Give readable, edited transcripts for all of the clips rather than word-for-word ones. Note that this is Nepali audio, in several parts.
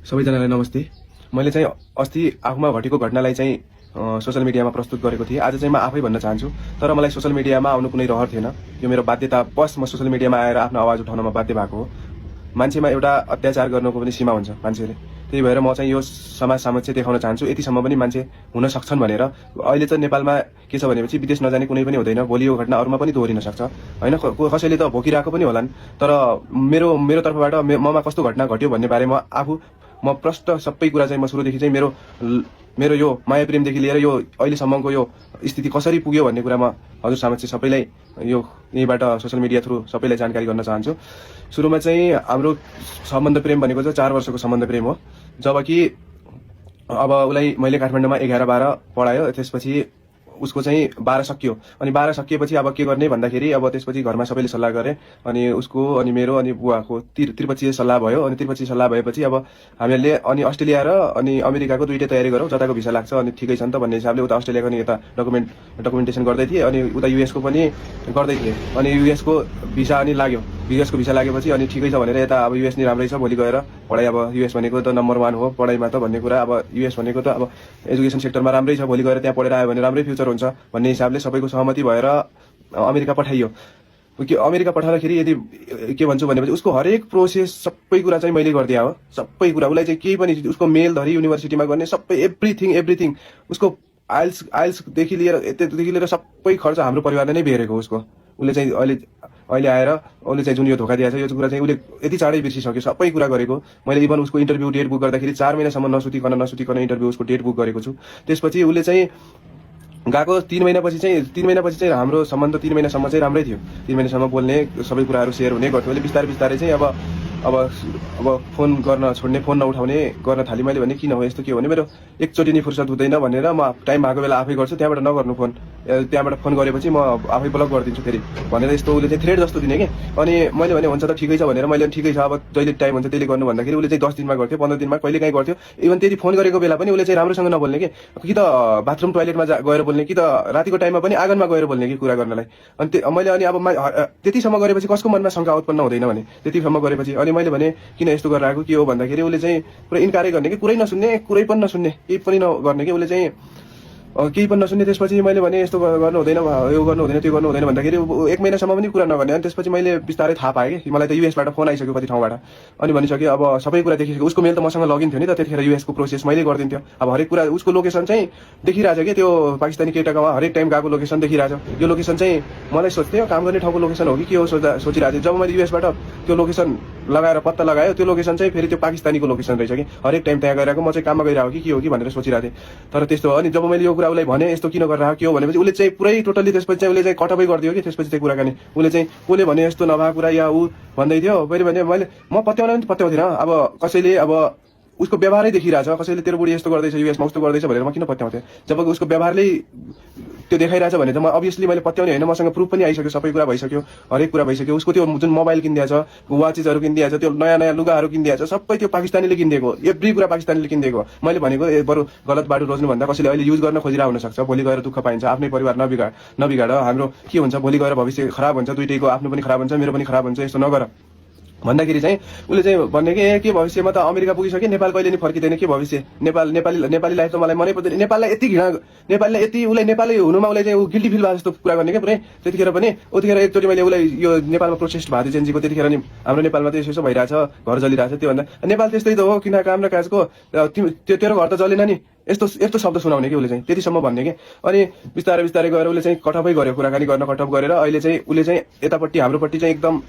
सबैजनालाई नमस्ते। मैले चाहिँ अस्ति आफूमा घटेको घटनालाई चाहिँ सोशल मिडियामा प्रस्तुत गरेको थिएँ। आज चाहिँ म आफै भन्न चाहन्छु, तर मलाई सोशल मिडियामा आउनु कुनै रहर थिएन। यो मेरो बाध्यतावश म सोशल मिडियामा आएर आफ्नो आवाज उठाउनमा बाध्य भएको हो। मान्छेमा एउटा अत्याचार गर्नको पनि सीमा हुन्छ मान्छेले। त्यही भएर म चाहिँ यो समाज समक्ष देखाउन चाहन्छु, यतिसम्म पनि मान्छे हुन सक्छन् भनेर। अहिले चाहिँ नेपालमा के छ भनेपछि विदेश नजाने कुनै पनि हुँदैन। भोलि यो घटना अरूमा पनि दोहोरिन सक्छ हैन। कसैले त भोकिरहेको पनि होलान्, तर मेरो तर्फबाट ममा कस्तो घटना घट्यो भन्ने बारे म प्रष्ट सबै कुरा चाहिँ म सुरुदेखि चाहिँ मेरो यो माया प्रेमदेखि लिएर यो अहिलेसम्मको यो स्थिति कसरी पुग्यो भन्ने कुरा म हजुर समक्ष सबैलाई यहीबाट सोशल मिडिया थ्रु सबैलाई जानकारी गर्न चाहन्छु। सुरुमा चाहिँ हाम्रो सम्बन्ध प्रेम भनेको चाहिँ 4 वर्षको सम्बन्ध प्रेम हो। जबकि अब उसलाई मैले काठमाडौँमा 11-12 पढायो, त्यसपछि उसको चाहिँ 12 सकियो। अनि 12 सकिएपछि अब के गर्ने भन्दाखेरि अब त्यसपछि घरमा सबैले सल्लाह गरे, अनि उसको अनि मेरो अनि बुवाको त्रिपक्षीय सल्लाह भयो। अनि त्रिपक्षीय सल्लाह भएपछि अब हामीले अनि अस्ट्रेलिया र अनि अमेरिकाको दुईटै तयारी गरौँ, जताको भिसा लाग्छ अनि ठिकै छ नि त भन्ने हिसाबले उता अस्ट्रेलियाको नि यता डकुमेन्टेसन गर्दै थिएँ, अनि उता युएसको पनि गर्दै थिएँ। अनि युएसको भिसा अनि लाग्यो। युएसको भिसा लागेपछि अनि ठिकै छ भनेर यता अब युएस नि राम्रै छ, भोलि गएर पढाइ अब युएस भनेको त नम्बर 1 हो पढाइमा त भन्ने कुरा। अब युएस भनेको त अब एजुकेसन सेक्टरमा राम्रै छ, भोलि गएर त्यहाँ पढेर आयो भने राम्रै फ्युचर हुन्छ भन्ने हिसाबले सबैको सहमति भएर अमेरिका पठाइयो। अमेरिका पठाउँदाखेरि यदि के भन्छु भनेपछि उसको हरेक प्रोसेस सबै कुरा चाहिँ मैले गरिदिएँ हो। सबै कुरा उसलाई चाहिँ केही पनि उसको मेल धरी युनिभर्सिटीमा गर्ने सबै एभ्रिथिङ उसको आइल्सदेखि लिएर सबै खर्च हाम्रो परिवारले नै बेहोरेको। उसको उसले चाहिँ अहिले आएर उसले चाहिँ जुन यो धोका दिएको छ, यो कुरा चाहिँ उसले यति चाँडै बिर्सिसक्यो सबै कुरा गरेको। मैले इभन उसको इन्टरभ्यू डेट बुक गर्दाखेरि 4 महिनासम्म नसुतिकन इन्टरभ्यू उसको डेट बुक गरेको छु। त्यसपछि उसले चाहिँ गएको 3 महिनापछि चाहिँ हाम्रो सम्बन्ध 3 महिनासम्म चाहिँ राम्रै थियो। 3 महिनासम्म बोल्ने, सबै कुराहरू सेयर हुने गर्थ्यो। मैले बिस्तारै चाहिँ अब फोन गर्न छोड्ने, फोन नउठाउने गर्न थालेँ। मैले भने किन हो यस्तो के हो भने मेरो एकचोटि नि फुर्सद हुँदैन भनेर म टाइम भएको बेला आफै गर्छु, त्यहाँबाट नगर्नु फोन, त्यहाँबाट फोन गरेपछि म आफै ब्लक गरिदिन्छु फेरि भनेर यस्तो उसले चाहिँ थ्रेड जस्तो दिने कि। अनि मैले भने हुन्छ त ठिकै छ भनेर मैले ठिकै छ अब जहिले टाइम हुन्छ त्यसले गर्नु भन्दाखेरि उसले चाहिँ 10 दिनमा गर्थ्यो, 15 दिनमा कहिले काहीँ गर्थ्यो। इभन त्यति फोन गरेको बेला पनि उसले चाहिँ राम्रोसँग नबोल्ने कि त बाथरुम टोयलेटमा गएर बोल्ने, कि त रातिको टाइममा पनि आँगनमा गएर बोल्ने कि कुरा गर्नलाई। अनि मैले अनि अब त्यतिसम्म गरेपछि कसको मनमा शङ्का उत्पन्न हुँदैन भने त्यतिसम्म गरेपछि अनि मैले भने किन यस्तो गरेर आएको के हो भन्दाखेरि उसले चाहिँ पुरा इन्कारै गर्ने कि कुरै पनि नसुन्ने केही पनि नगर्ने कि उसले चाहिँ केही पनि नसुन्ने। त्यसपछि मैले भने यस्तो गर्नु हुँदैन, यो गर्नु हुँदैन, त्यो गर्नु हुँदैन भन्दाखेरि 1 महिनासम्म पनि कुरा नगर्ने। अनि त्यसपछि मैले बिस्तारै थाहा पाएँ कि मलाई त युएसबाट फोन आइसक्यो कति ठाउँबाट। अनि भनिसक्यो अब सबै कुरा देखिसक्यो। उसको मेल त मसँग लगइन थियो नि त, त्यतिखेर युएसको प्रोसेस मैले गरिदिन्थ्यो। अब हरेक कुरा उसको लोकेसन चाहिँ देखिरहेछ कि त्यो पाकिस्तानी केटाकोमा हरेक टाइम गएको लोकेसन देखिरहेछ। यो लोकेसन चाहिँ मलाई सोच्थ्यो काम गर्ने ठाउँको लोकेसन हो कि के हो सोचिरहेको थिएँ। जब मैले युएसबाट त्यो लोकेसन लगाएर पत्ता लगायो, त्यो लोकेसन चाहिँ फेरि त्यो पाकिस्तानीको लोकेसन रहेछ कि हरेक टाइम त्यहाँ गइरहेको, म चाहिँ काममा गइरहेको कि के हो कि भनेर सोचिरहेको थिएँ। तर त्यस्तो हो। अनि जब मैले यो कुरा उसलाई भने यस्तो किन गरेर के हो भनेपछि उसले चाहिँ पुरै टोटल्ली त्यसपछि चाहिँ उसले चाहिँ कटअपै गरिदियो कि। त्यसपछि चाहिँ कुराकानी उसले चाहिँ कसले भने यस्तो नभएको कुरा या ऊ भन्दै थियो। फेरि भने म पत्याउन पनि पत्याउँदिनँ। अब कसैले अब उसको व्यवहारै देखिरहेछ, कसैले तेरो बुढी यस्तो गर्दैछ युएसमा उस्तो गर्दैछ भनेर म किन पत्याउँथेँ। जब उसको व्यवहारले त्यो देखाइरहेछ भने त म अभियसली मैले पत्याउने होइन, मसँग प्रुफ पनि आइसक्यो, सबै कुरा भइसक्यो, हरेक कुरा भइसक्यो। उसको त्यो जुन मोबाइल किनिदिएको छ, वाचेसहरू किनिदिएको छ, त्यो नयाँ लुगाहरू किनिदिएको छ, सबै त्यो पाकिस्तानीले किनिदिएको, एभ्री कुरा पाकिस्तानीले किनिदिएको। मैले भनेको बरु गलत बाटो रोज्नुभन्दा कसैले अहिले युज गर्न खोजिरहेको हुनसक्छ, भोलि गएर दुःख पाइन्छ। आफ्नै परिवार नबिगाड, हाम्रो के हुन्छ भोलि गएर भविष्य खराब हुन्छ, दुइटैको आफ्नो पनि खराब हुन्छ, मेरो पनि खराब हुन्छ, यस्तो नगर भन्दाखेरि चाहिँ उसले चाहिँ भन्ने कि के भविष्यमा त अमेरिका पुगिसक्यो, नेपाल कहिले नि फर्किँदैन के भविष्य, नेपाली लाइफ त मलाई मनै पर्दैन। नेपाललाई यति घृणा, नेपाललाई यति उसलाई नेपाली हुनुमा उसले चाहिँ गिल्टी फिल भएको जस्तो कुरा गर्ने क्या पुरै। त्यतिखेर पनि उतिखेर एकचोटि मैले उसलाई यो नेपालमा प्रोटेस्ट भएको थियो जेन्जीको, त्यतिखेर नि हाम्रो नेपालमा त यसो भइरहेछ, घर जलिरहेछ। त्यो भन्दा नेपाल त्यस्तै त हो, किन काम र काजको तेरो घर त जलेन नि, यस्तो शब्द सुनाउने कि उसले चाहिँ त्यतिसम्म भन्ने कि। अनि बिस्तारै गएर उसले चाहिँ कटअपै गर्यो, कुराकानी गर्न कटअप गरेर अहिले चाहिँ उसले चाहिँ यतापट्टि हाम्रोपट्टि चाहिँ एकदम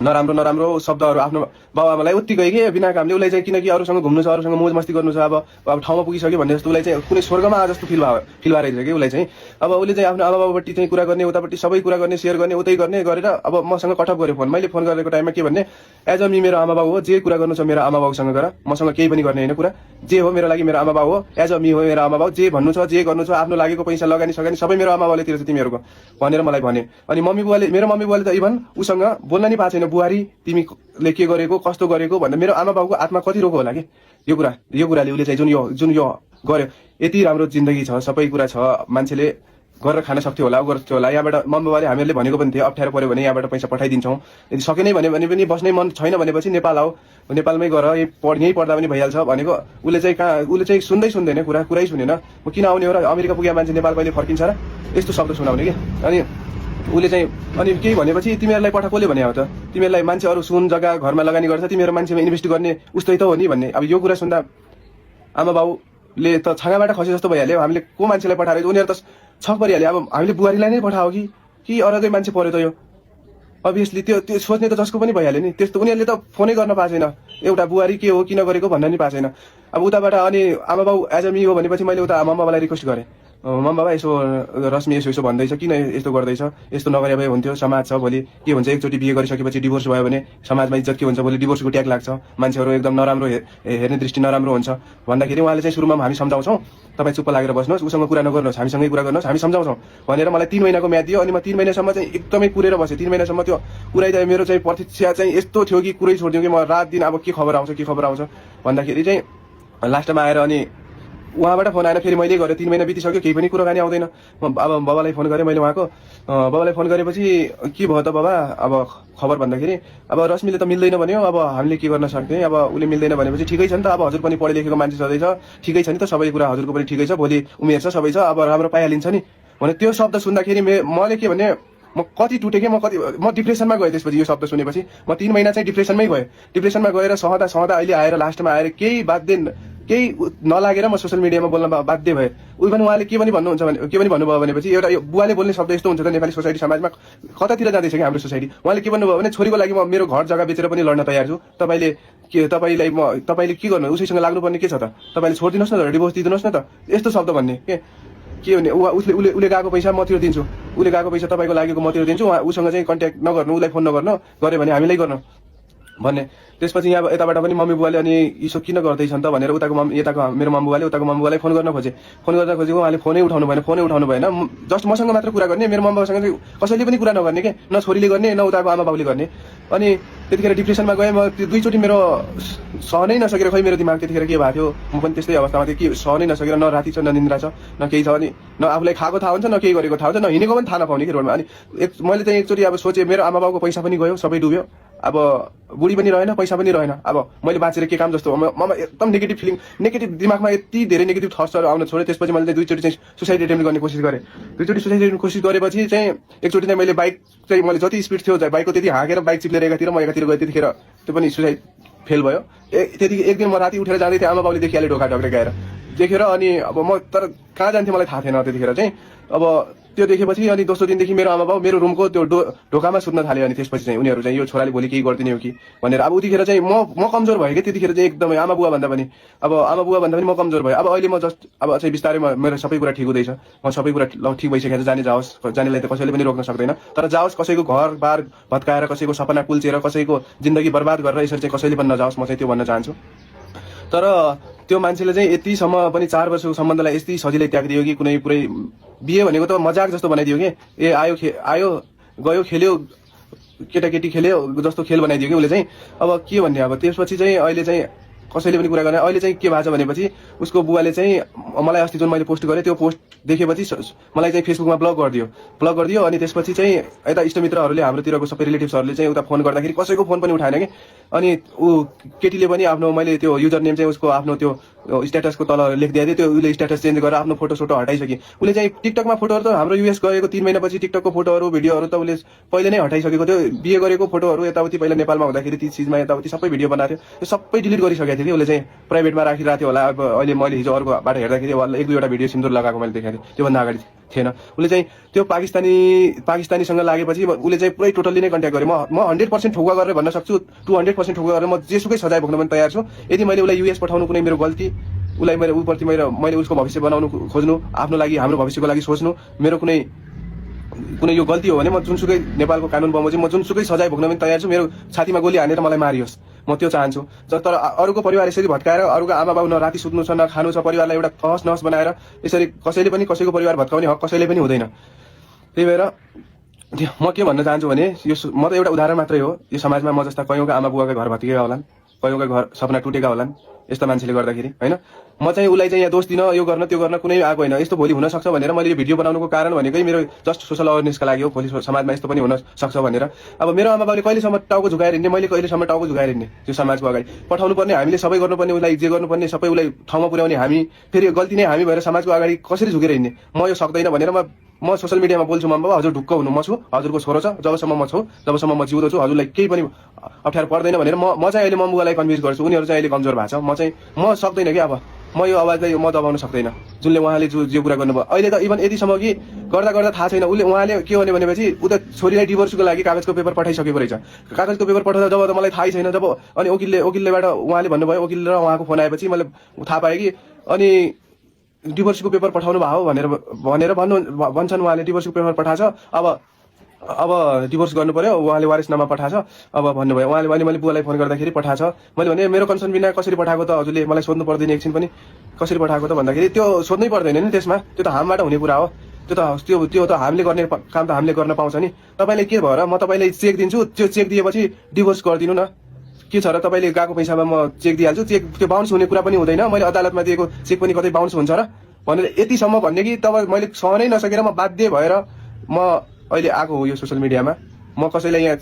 नराम्रो शब्दहरू आफ्नो बाबुआमालाई उति गयो कि बिना कामले। उसलाई चाहिँ किनकि अरूसँग घुम्नु छ, अरूसँग मोज मस्ती गर्नु छ, अब ठाउँमा पुगिसक्यो भन्ने जस्तो उसलाई चाहिँ कुनै स्वर्गमा आ जस्तो फिल भइरहेछ कि उसलाई चाहिँ। अब उसले चाहिँ आफ्नो आमाबाबुपट्टि चाहिँ कुरा गर्ने, उतापट्टि सबै कुरा गर्ने, सेयर गर्ने, उतै गर्ने गरेर अब मसँग कटअप गर्यो फोन। मैले फोन गरेको टाइममा के भन्ने, एज अ मी मेरो आमाबाबु हो, जे कुरा गर्नु छ मेरो आमाबाबुसँग गर, मसँग केही पनि गर्ने होइन कुरा, जे हो मेरो लागि मेरो आमाबाबु हो, एज अ मी हो मेरो आमाबाबु, जे भन्नु छ जे गर्नु छ, आफ्नो लागेको पैसा लगानी सबै मेरो आमाबाबुले तिर्छ तिमीहरूको भनेर मलाई भने। अनि मेरो मम्मी बुवाले त इभन उसँग बोल्न नि पाएको छैन, बुहारी तिमीले के गरेको कस्तो गरेको भनेर। मेरो आमा बाबुको आत्मा कति रोको होला कि यो कुराले उसले चाहिँ जुन यो गर्यो। यति राम्रो जिन्दगी छ, सबै कुरा छ, मान्छेले गरेर खान सक्थ्यो होला गर्थ्यो होला यहाँबाट मम्मी बाबाले हामीहरूले भनेको पनि थियो अप्ठ्यारो पऱ्यो भने यहाँबाट पैसा पठाइदिन्छौँ यदि सकेनै भने पनि बस्नै मन छैन भनेपछि नेपाल आऊ नेपालमै गर यहीँ पढ्दा पनि भइहाल्छ भनेको उसले चाहिँ सुन्दैन कुरै सुनेन म किन आउने हो र अमेरिका पुगेको मान्छे नेपाल कहिले फर्किन्छ र यस्तो शब्द सुनाउने कि अनि उसले चाहिँ अनि केही भनेपछि तिमीहरूलाई कसले भने हो त तिमीहरूलाई मान्छे अरू सुन जग्गा घरमा लगानी गर्छ तिमीहरू मान्छेमा इन्भेस्ट गर्ने उस्तै त हो नि भन्ने अब यो कुरा सुन्दा आमा बाउले त छाँगाबाट खसे जस्तो भइहाल्यो हामीले को मान्छेलाई पठाएर उनीहरू त छक परिहाल्यो अब हामीले बुहारीलाई नै पठाओ कि अरूकै मान्छे पर्यो त यो अभियसली त्यो सोच्ने त जसको पनि भइहाल्यो नि त्यस्तो उनीहरूले त फोनै गर्न पाएको छैन एउटा बुहारी के हो किन गरेको भन्न नि पाएको छैन अब उताबाट अनि आमा बाउ एज अ मी हो भनेपछि मैले उता मम्मा बाबालाई रिक्वेस्ट गरेँ मम्मा बाबा यसो रश्मि यसो भन्दैछ किन यस्तो गर्दैछ यस्तो नगरे भए हुन्थ्यो समाज छ भोलि के हुन्छ एकचोटि बिहे गरिसकेपछि डिभोर्स भयो भने समाजमा इज्जत के हुन्छ भोलि डिभोर्सको ट्याग लाग्छ मान्छेहरू एकदम नराम्रो हेर्ने दृष्टि नराम्रो हुन्छ भन्दाखेरि उहाँले चाहिँ सुरुमा हामी सम्झाउँछौँ तपाईँ चुप्प लागेर बस्नुहोस् उसँग कुरा नगर्नुहोस् हामीसँगै कुरा गर्नुहोस् हामी सम्झाउँछौँ भनेर मलाई 3 महिनाको म्याद दियो अनि म 3 महिनासम्म चाहिँ एकदमै कुरेर बसेँ 3 महिनासम्म त्यो कुराइदा मेरो चाहिँ प्रतीक्षा चाहिँ यस्तो थियो कि कुरै छोडिदिउँ कि म रात दिन अब के खबर आउँछ भन्दाखेरि चाहिँ लास्टमा आएर अनि उहाँबाट फोन आएर फेरि मैले गरेँ 3 महिना बितिसक्यो केही पनि कुराकानी आउँदैन अब बाबालाई फोन गरेँ मैले उहाँको बाबालाई फोन गरेपछि के भयो त बाबा अब खबर भन्दाखेरि अब रश्मिले त मिल्दैन भन्यो अब हामीले के गर्न सक्ने अब उसले मिल्दैन भनेपछि ठिकै छ नि त अब हजुर पनि पढे लेखेको मान्छे सधैँ छ ठिकै छ नि त सबै कुरा हजुरको पनि ठिकै छ भोलि उमेर छ सबै छ अब राम्रो पाइहालिन्छ नि भने त्यो शब्द सुन्दाखेरि मैले के भने म कति टुटेँ कि म डिप्रेसनमा गएँ त्यसपछि यो शब्द सुनेपछि म 3 महिना चाहिँ डिप्रेसनमै गएँ डिप्रेसनमा गएर सहँदा अहिले आएर लास्टमा आएर केही नलागेर म सोसियल मिडियामा बोल्न बाध्य भएँ पनि उहाँले के पनि भन्नुभयो भनेपछि एउटा यो बुवाले बोल्ने शब्द यस्तो हुन्छ त नेपाली सोसाइटी समाजमा कतातिर जाँदैछ कि हाम्रो सोसाइटी उहाँले के भन्नुभयो भने छोरीको लागि म मेरो घर जग्गा बेचेर पनि लड्न तयार छु तपाईँले के गर्नु उसैसँग लाग्नुपर्ने के छ त तपाईँले छोडिदिनुहोस् न त डिभोर्स दिइदिनुहोस् न त यस्तो शब्द भन्ने के भने उसले गएको पैसा म तिर्दिन्छु उसले गएको पैसा तपाईँको लागेको म तिर्दिन्छु उसँग चाहिँ कन्ट्याक्ट नगर्नु उसलाई फोन नगर्नु गऱ्यो भने हामीलाई गर्नु भन्ने त्यसपछि यहाँ यताबाट पनि मम्मी बुवाले अनि यसो किन गर्दैछन् त भनेर यताको मेरो मम्मी बुवाले उताको मम्मी बुवालाई फोन गर्न खोजेको उहाँले फोनै उठाउनु भएन जस्ट मसँग मात्र कुरा गर्ने मेरो मम्मी बाबासँग चाहिँ कसैले पनि कुरा नगर्ने के न छोरीले गर्ने न उताको आमा बाउले गर्ने अनि त्यतिखेर डिप्रेसनमा गएँ म त्यो 2 चोटि मेरो सहनै नसकेर खै मेरो दिमाग त्यतिखेर के भएको थियो म पनि त्यस्तै अवस्थामा थिएँ कि सहनै नसकेर न राति छ न निन्द्रा छ न केही छ अनि न आफूलाई खाएको थाहा हुन्छ न केही गरेको थाहा हुन्छ न हिँडेको पनि थाहा नपाउने कि रोडमा अनि मैले चाहिँ एकचोटि अब सोचेँ मेरो आमा बाउको पैसा पनि गयो सबै डुब्यो अब बुढी पनि रहेन पैसा पनि रहेन अब मैले बाँचेर के काम जस्तो ममा एकदम नेगेटिभ दिमागमा यति धेरै नेगेटिभ थट्सहरू आउन छोड्यो त्यसपछि मैले 2 चोटि चाहिँ सुसाइड एटेम्प्ट गर्ने कोसिस गरेँ 2 चोटि सुसाइड गर्ने कोसिस गरेपछि चाहिँ एकचोटि चाहिँ मैले बाइक चाहिँ मैले जति स्पिड थियो बाइकको त्यति हाँकेर बाइक चिप्लेर एकातिर म एकातिर गएँ त्यतिखेर त्यो पनि सुसाइड फेल भयो त्यतिखेर एक दिन म राति उठेर जाँदै थिएँ आमा बाउले देखिहाले ढोका ढक्रे गएर देखेर अनि अब म तर कहाँ जान्थेँ मलाई थाहा थिएन त्यतिखेर चाहिँ अब त्यो देखेपछि अनि दोस्रो दिनदेखि मेरो आमा बाउ मेरो रुमको त्यो ढोकामा सुत्न थाल्यो अनि त्यसपछि चाहिँ उनीहरू चाहिँ यो छोराले भोलि केही गरिदिने हो कि भनेर अब उतिखेर चाहिँ म कमजोर भएँ कि त्यतिखेर चाहिँ एकदमै आमा बुवा भन्दा पनि म कमजोर भएँ अब अहिले म जस्ट अब चाहिँ बिस्तारै मेरो सबै कुरा ठिक हुँदैछ म सबै कुरा ठिक भइसकेको छ जानेलाई त कसैले पनि रोक्न सक्दैन तर जाओस् कसैको घर बार भत्काएर कसैको सपना कुल्चेर कसैको जिन्दगी बर्बाद गरेर यसरी चाहिँ कसैले पनि नजाओस् म चाहिँ त्यो भन्न चाहन्छु तर त्यो मान्छेले चाहिँ यतिसम्म पनि 4 वर्षको सम्बन्धलाई यति सजिलै त्यागिदियो कि कुनै पुरै बिहे भनेको त मजाक जस्तो बनाइदियो कि आयो गयो खेल्यो केटाकेटी खेल्यो जस्तो खेल बनाइदियो कि उसले चाहिँ अब के भन्ने अब त्यसपछि चाहिँ अहिले चाहिँ कसैले पनि कुरा गर्ने अहिले चाहिँ के भएको छ भनेपछि उसको बुवाले चाहिँ मलाई अस्ति जुन मैले पोस्ट गरेँ त्यो पोस्ट देखेपछि मलाई चाहिँ फेसबुकमा ब्लक गरिदियो अनि त्यसपछि चाहिँ यता इष्टमित्रहरूले हाम्रोतिरको सबै रिलेटिभ्सहरूले चाहिँ उता फोन गर्दाखेरि कसैको फोन पनि उठाएन कि अनि ऊ केटीले पनि आफ्नो मैले त्यो युजर नेम चाहिँ उसको आफ्नो त्यो स्ट्याटसको तल लेखिदिएको थिएँ त्यो उसले स्ट्याटस चेन्ज गरेर आफ्नो फोटो हटाइसके उसले चाहिँ टिकटकमा फोटोहरू त हाम्रो युएस गएको 3 महिनापछि टिकटकको फोटोहरू भिडियोहरू त उसले पहिले नै हटाइसकेको थियो बिहे गरेको फोटोहरू यताउति पहिला नेपालमा हुँदाखेरि ती चिजमा यताउति सबै भिडियो बनाएको थियो त्यो सबै डिलिट गरिसकेको थियो कि उसले चाहिँ प्राइभेटमा राखिरहेको थियो होला अब अहिले मैले हिजो अर्कोबाट हेर्दाखेरि 1-2वटा भिडियो सिन्दुर लगाएको मैले देखाएको थिएँ त्योभन्दा अगाडि थिएन उसले चाहिँ त्यो पाकिस्तानीसँग लागेपछि उसले चाहिँ पुरै टोटल्ली नै कन्ट्याक्ट गरेँ म 100% ठोकुवा गरेर भन्न सक्छु 200% ठोकुवा गरेर म जेसुकै सजाय भोग्न पनि तयार छु यदि मैले उसलाई युएस पठाउनु कुनै मेरो गल्ती उसलाई मेरो उप्रति मैले उसको भविष्य बनाउनु खोज्नु आफ्नो लागि हाम्रो भविष्यको लागि सोच्नु मेरो कुनै यो गल्ती हो भने म जुनसुकै नेपालको कानुन बमोजिम म जुनसुकै सजाय भोग्न पनि तयार छु मेरो छातीमा गोली हानेर मलाई मारियोस् म त्यो चाहन्छु तर अरूको परिवार यसरी भत्काएर अरूको आमा बाउ न राति सुत्नु छ न खानु छ परिवारलाई एउटा तहस नहस बनाएर यसरी कसैले पनि कसैको परिवार भत्काउने हक कसैले पनि हुँदैन त्यही भएर म के भन्न चाहन्छु भने यो म त एउटा उदाहरण मात्रै हो यो समाजमा म जस्ता कयौँका आमा बुवाका घर भत्किएका होलान् कयौँका घर सपना टुटेका होलान् यस्तो मान्छेले गर्दाखेरि होइन। म चाहिँ उसलाई चाहिँ यहाँ दोष दिन यो गर्न त्यो गर्न कुनै आएको होइन। यस्तो भोलि हुनसक्छ भनेर मैले यो भिडियो बनाउनुको कारण भनेकै मेरो जस्ट सोसल अवेरनेसका लागि हो। भोलि समाजमा यस्तो पनि हुन सक्छ भनेर। अब मेरो आमा बाउले कहिलेसम्म टाउको झुकाएर हिँड्ने, मैले कहिलेसम्म टाउको झुकाएर हिँड्ने त्यो समाजको अगाडि। पठाउनु पर्ने हामीले सबै गर्नुपर्ने, उसलाई जे गर्नुपर्ने सबै उसलाई ठाउँमा पुर्याउने हामी, फेरि गल्ती नै हामी भएर समाजको अगाडि कसरी झुकेर हिँड्ने। म यो सक्दैन भनेर म सोसल मिडियामा बोल्छु मम्मा बाबा हजुर ढुक्क हुनु, म छु, हजुरको छोरो छ, जबसम्म म छु, जबसम्म म जिउँदो छु, हजुरलाई केही पनि अप्ठ्यारो पर्दैन भनेर म चाहिँ अहिले मम बुवालाई कन्भिन्स गर्छु। उनीहरू चाहिँ अहिले कमजोर भएको छ, म सक्दैन कि अब म यो आवाज चाहिँ म दबाउन सक्दैन जुनले उहाँले जो कुरा गर्नुभयो। अहिले त इभन यतिसम्म कि गर्दा गर्दा थाहा छैन उहाँले के भन्यो भनेपछि उता छोरीलाई डिभोर्सको लागि कागजको पेपर पठाइसकेको रहेछ। कागजको पेपर पठाउँदा जब त मलाई थाहै छैन, जब अनि वकिललेबाट उहाँले भन्नुभयो, वकिल र उहाँको फोन आएपछि मैले थाहा पाएँ कि अनि डिभोर्सको पेपर पठाउनु भयो भनेर भन्छन् उहाँले। डिभोर्सको पेपर पठाएछ, अब डिभोर्स गर्नु पर्यो, उहाँले वारिसनामा पठाएछ अब भन्नुभयो उहाँले। भने मैले बुवालाई फोन गर्दाखेरि पठाएछ, मैले भने मेरो कन्सर्न बिना कसरी पठाएको त हजुरले मलाई सोध्नु पर्दैन एकछिन पनि, कसरी पठाएको त भन्दाखेरि त्यो सोध्नै पर्दैन नि त्यसमा, त्यो त हामीबाट हुने कुरा हो। त्यो त हामीले गर्ने काम त हामीले गर्न पाउँछ नि। तपाईँले के भएर म तपाईँलाई चेक दिन्छु, त्यो चेक दिएपछि डिभोर्स गरिदिनु न, के छ र तपाईँले गएको पैसामा म चेक दिइहाल्छु, चेक त्यो बााउन्स हुने कुरा पनि हुँदैन, मैले अदालतमा दिएको चेक पनि कतै बााउन्स हुन्छ र भनेर यतिसम्म भन्ने कि तब मैले सहनै नसकेर म बाध्य भएर म अहिले आएको हो यो सोसल मिडियामा। म कसैलाई यहाँ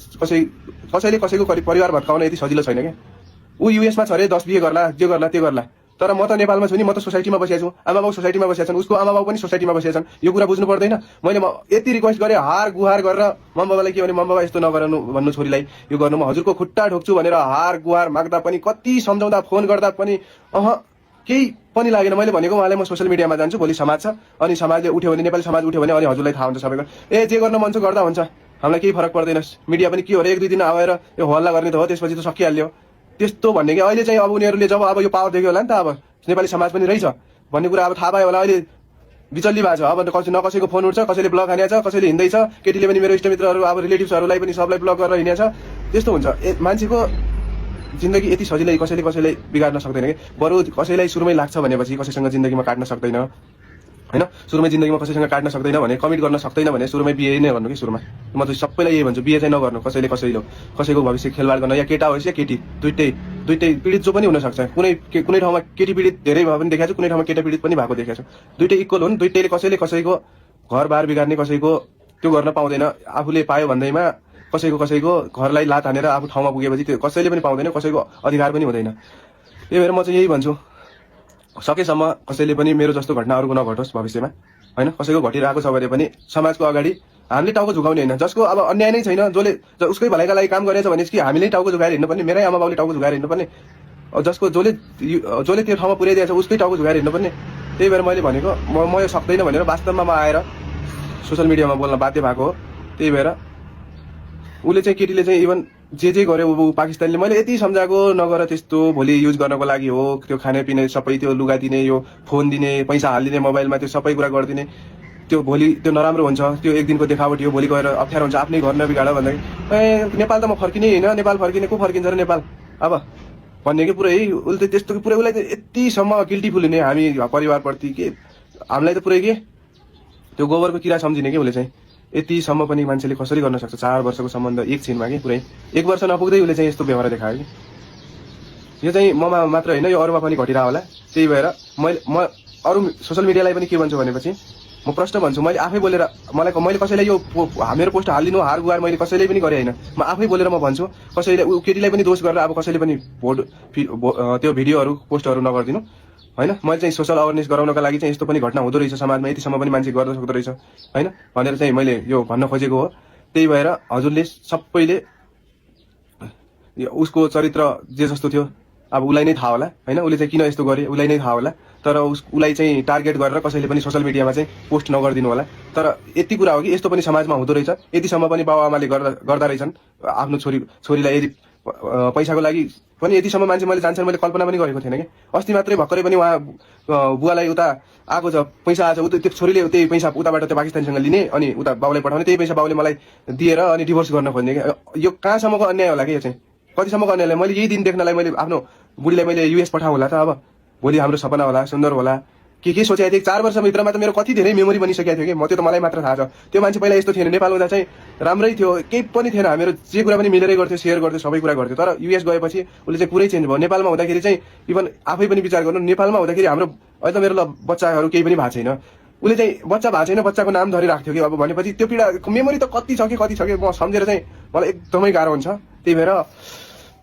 कसैले कसैको परिवार भत्काउन यति सजिलो छैन क्या। ऊ युएसमा छ अरे 10 बिहे गर्ला, जे गर्ला त्यो गर्ला, तर म त नेपालमा छु नि, म त सोसाइटीमा बसेको छु, आमा बाउ सोसाइटीमा बसेका छन्, उसको आमा बाउ पनि सोसाइटीमा बसेका छन्, यो कुरा बुझ्नु पर्दैन। मैले यति रिक्वेस्ट गरेँ, हार गुहार गरेर मम्मा बाबालाई के भने मम्मा बाबा यस्तो नगर्नु भन्नु छोरीलाई, यो गर्नु म हजुरको खुट्टा ठोक्छु भनेर हार गुहार माग्दा पनि, कति सम्झाउँदा फोन गर्दा पनि केही पनि लागेन। मैले भनेको उहाँलाई म सोसल मिडियामा जान्छु, भोलि समाज छ, अनि समाजले उठ्यो भने, नेपाली समाज उठ्यो भने अनि हजुरलाई थाहा हुन्छ सबैको, जे गर्न मन छ गर्दा हुन्छ, हामीलाई केही फरक पर्दैन। मिडिया पनि के हो र 1-2 दिन आएर यो हल्ला गर्ने त हो, त्यसपछि त सकिहाल्यो त्यस्तो भन्ने कि अहिले चाहिँ अब उनीहरूले जब अब यो पावर देख्यो होला नि त, अब नेपाली समाज पनि रहेछ भन्ने कुरा अब थाहा पायो होला। अहिले बिचल्ली भएको छ, अब न कसैको फोन उठ्छ, कसैले ब्लक हानेछ, कसैले हिँड्दैछ, केटीले पनि मेरो इष्टमित्रहरू अब रिलेटिभ्सहरूलाई पनि सबलाई ब्लक गरेर हिँडेछ। त्यस्तो हुन्छ, मान्छेको जिन्दगी यति सजिलै कसैले बिगार्न सक्दैन कि। बरु कसैलाई सुरुमै लाग्छ भनेपछि कसैसँग जिन्दगीमा काट्न सक्दैन होइन, सुरुमै जिन्दगीमा कसैसँग काट्न सक्दैन भने, कमिट गर्न सक्दैन भने सुरुमै बिहे नै गर्नु कि। सुरुमा म त सबैलाई यही भन्छु, बिहे चाहिँ नगर्नु कसैको भविष्य खेलवाड गर्न, या केटा होस् या केटी, दुइटै पीडित जो पनि हुनसक्छ। कुनै ठाउँमा केटी पीडित धेरै भयो पनि देखाएको छु, कुनै ठाउँमा केटा पीडित पनि भएको देखाएको छु, दुइटै इक्वल हुन्। दुइटैले कसैको घरबार बिगार्ने, कसैको त्यो गर्न पाउँदैन। आफूले पायो भन्दैमा कसैको घरलाई लात हानेर आफू ठाउँमा पुगेपछि त्यो कसैले पनि पाउँदैन, कसैको अधिकार पनि हुँदैन। त्यही भएर म चाहिँ यही भन्छु, सकेसम्म कसैले पनि मेरो जस्तो घटना अरूको नघटोस् भविष्यमा होइन। कसैको घटिरहेको छ भने पनि समाजको अगाडि हामीले टाउको झुकाउने होइन, जसको अब अन्याय नै छैन, उसकै भलाइका लागि काम गरेछ भने कि हामीले टाउको झुकाएर हिँड्नुपर्ने, मेरै आमा बाउले टाउको झुकाएर हिँड्नुपर्ने, जसले त्यो ठाउँमा पुर्याइदिएको छ उसकै टाउको झुकाएर हिँड्नुपर्ने। त्यही भएर मैले भनेको म यो सक्दैन भनेर वास्तवमा म आएर सोसल मिडियामा बोल्न बाध्य भएको हो। त्यही भएर उसले चाहिँ केटीले चाहिँ इभन जे गर्यो ऊ पाकिस्तानले, मैले यति सम्झाएको नगर त्यस्तो, भोलि युज गर्नको लागि हो, त्यो खाने पिने सबै, त्यो लुगा दिने, यो फोन दिने, पैसा हालिदिने मोबाइलमा, त्यो सबै कुरा गरिदिने, त्यो भोलि त्यो नराम्रो हुन्छ, त्यो एक दिनको देखावटी हो, भोलि गएर अप्ठ्यारो हुन्छ, आफ्नै घर नबिगाड भन्दाखेरि नेपाल त म फर्किने होइन, नेपाल फर्किने को फर्किन्छ र नेपाल अब भन्ने कि पुरै उसले त्यस्तो कि पुरै उसलाई त यतिसम्म गिल्टी फुल हुने हामी परिवारप्रति के, हामीलाई त पुरै के त्यो गोबरको किरा सम्झिने कि उसले चाहिँ। यतिसम्म पनि मान्छेले कसरी गर्न सक्छ, 4 वर्षको सम्बन्ध एकछिनमा कि पुरै 1 वर्ष नपुग्दै उसले चाहिँ यस्तो व्यवहार देखायो कि। यो चाहिँ ममा मात्र होइन, यो अरूमा पनि घटिरह होला। त्यही भएर म अरू सोसल मिडियालाई पनि के भन्छु भनेपछि म प्रश्न भन्छु, मैले आफै बोलेर मैले कसैलाई यो मेरो पोस्ट हालिदिनु हार गुहार मैले कसैले पनि गरेँ होइन, म आफै बोलेर म भन्छु, कसैले केटीलाई पनि दोष गरेर अब कसैले पनि त्यो भिडियोहरू पोस्टहरू नगरिदिनु होइन। मैले चाहिँ सोसल अवेरनेस गराउनको लागि चाहिँ यस्तो पनि घटना हुँदो रहेछ समाजमा, यतिसम्म पनि मान्छे गर्न सक्दो रहेछ होइन भनेर चाहिँ मैले यो भन्न खोजेको हो। त्यही भएर हजुरले सबैले उसको चरित्र जे जस्तो थियो अब उसलाई नै थाहा होला होइन, उसले चाहिँ किन यस्तो गरे उसलाई नै थाहा होला, तर उसलाई चाहिँ टार्गेट गरेर कसैले पनि सोसल मिडियामा चाहिँ पोस्ट नगरिदिनु होला। तर यति कुरा हो कि यस्तो पनि समाजमा हुँदो रहेछ, यतिसम्म पनि बाबुआमाले गर्दा रहेछन् आफ्नो छोरीलाई यदि पैसाको लागि पनि यतिसम्म मान्छे मैले जान्छन्, मैले कल्पना पनि गरेको थिएन कि। अस्ति मात्रै भर्खरै पनि उहाँ बुवालाई उता आएको छ, पैसा आएको छ, त्यो छोरीले त्यही पैसा उताबाट त्यो पाकिस्तानसँग लिने अनि उता बाउलाई पठाउने, त्यही पैसा बाउले मलाई दिएर अनि डिभोर्स गर्न खोज्ने कि। यो कहाँसम्मको अन्याय होला कि, यो चाहिँ कतिसम्मको अन्याय। मैले यही दिन देख्नलाई मैले आफ्नो बुढीलाई मैले युएस पठाउँ होला त, अब भोलि हाम्रो सपना होला, सुन्दर होला, के सोचेको थिएँ 4 वर्षभित्रमा त मेरो कति धेरै मेमोरी बनिसकेको थियो कि म त्यो त मलाई मात्र थाहा छ। त्यो मान्छे पहिला यस्तो थिएन, नेपाल हुँदा चाहिँ राम्रै थियो, केही पनि थिएन, हामीहरू जे कुरा पनि मिलेरै गर्थ्यो, सेयर गर्थ्यो, सबै कुरा गर्थ्यो। तर युएस गएपछि उसले चाहिँ पुरै चेन्ज भयो। नेपालमा हुँदाखेरि चाहिँ इभन आफै पनि विचार गर्नु, नेपालमा हुँदाखेरि हाम्रो अहिले त मेरो ल बच्चाहरू केही पनि भएको छैन, उसले चाहिँ बच्चा भएको छैन, बच्चाको नाम धरिराख्थ्यो कि अब भनेपछि त्यो पीडा मेमोरी त कति छ कि म सम्झेर चाहिँ मलाई एकदमै गाह्रो हुन्छ। त्यही भएर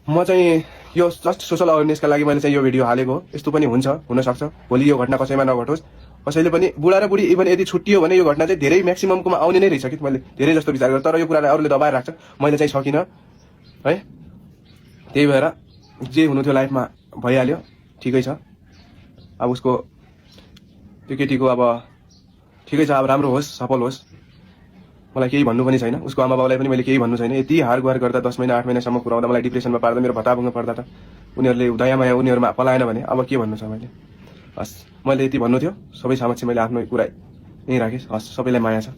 म चाहिँ यो जस्ट सोसल अवेरनेसका लागि मैले चाहिँ यो भिडियो हालेको हो। यस्तो पनि हुन्छ, हुनसक्छ भोलि यो घटना कसैमा नघटोस्, कसैले पनि बुढा र बुढी इभन यदि छुट्टियो भने यो घटना चाहिँ धेरै म्याक्सिममकोमा आउने नै रहेछ कि मैले धेरै जस्तो विचार गरेँ। तर यो कुरालाई अरूले दबाएर राख्छ, मैले चाहिँ सकिनँ है। त्यही भएर जे हुनु थियो लाइफमा भइहाल्यो, ठिकै छ। अब उसको त्यो केटीको अब ठिकै छ, अब राम्रो होस्, सफल होस्, मलाई केही भन्नु पनि छैन। उसको आमा बाउलाई पनि मैले केही भन्नु छैन। यति हार गुहार गर्दा 10 महिना 8 महिनासम्म पुऱ्याउँदा मलाई डिप्रेसनमा पार्दा, मेरो भताभुङ्ग पर्दा त उनीहरूले दयामाया उनीहरूमा पलाएन भने अब के भन्नु छ मैले। हस्, मैले यति भन्नु थियो, सबै समक्ष मैले आफ्नो कुरा यहीँ राखेँ। हस्, सबैलाई माया छ।